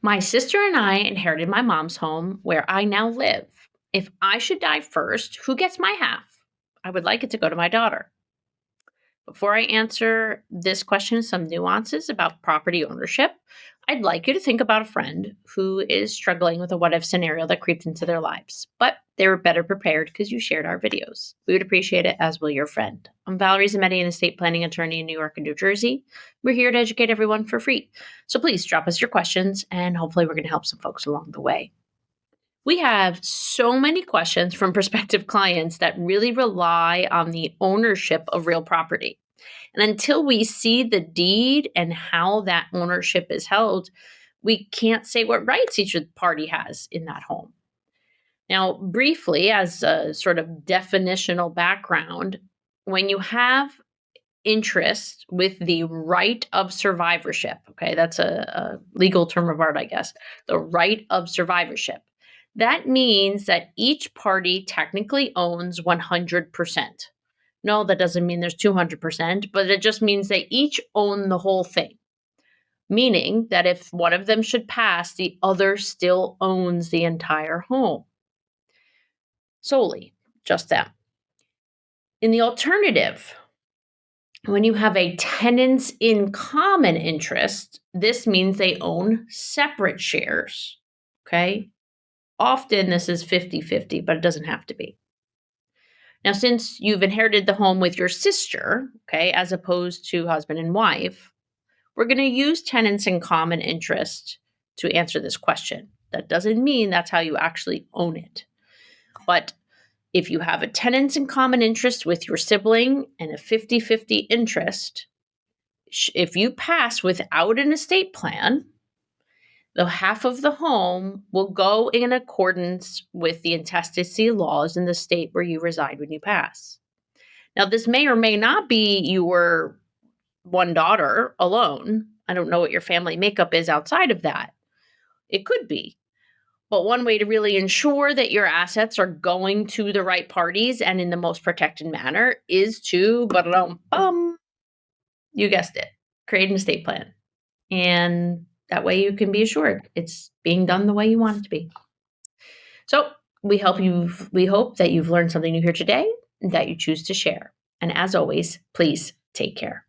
My sister and I inherited my mom's home where I now live. If I should die first, who gets my half? I would like it to go to my daughter. Before I answer this question, some nuances about property ownership, I'd like you to think about a friend who is struggling with a what if scenario that creeped into their lives, but they were better prepared because you shared our videos. We would appreciate it, as will your friend. I'm Valerie Zammittilaw, an estate planning attorney in New York and New Jersey. We're here to educate everyone for free. So please drop us your questions, and hopefully, we're going to help some folks along the way. We have so many questions from prospective clients that really rely on the ownership of real property. And until we see the deed and how that ownership is held, we can't say what rights each party has in that home. Now, briefly, as a sort of definitional background, when you have interest with the right of survivorship, okay, that's a legal term of art, I guess, the right of survivorship. That means that each party technically owns 100%. No, that doesn't mean there's 200%, but it just means they each own the whole thing. Meaning that if one of them should pass, the other still owns the entire home. Solely, just them. In the alternative, when you have a tenants in common interest, this means they own separate shares. Okay? Often this is 50-50, but it doesn't have to be. Now, since you've inherited the home with your sister, okay, as opposed to husband and wife, we're going to use tenants in common interest to answer this question. That doesn't mean that's how you actually own it. But if you have a tenants in common interest with your sibling and a 50-50 interest, if you pass without an estate plan, the half of the home will go in accordance with the intestacy laws in the state where you reside when you pass. Now, this may or may not be your one daughter alone. I don't know what your family makeup is outside of that. It could be. But one way to really ensure that your assets are going to the right parties and in the most protected manner is to, you guessed it, create an estate plan. And that way you can be assured it's being done the way you want it to be. So we hope that you've learned something new here today and that you choose to share. And as always, please take care.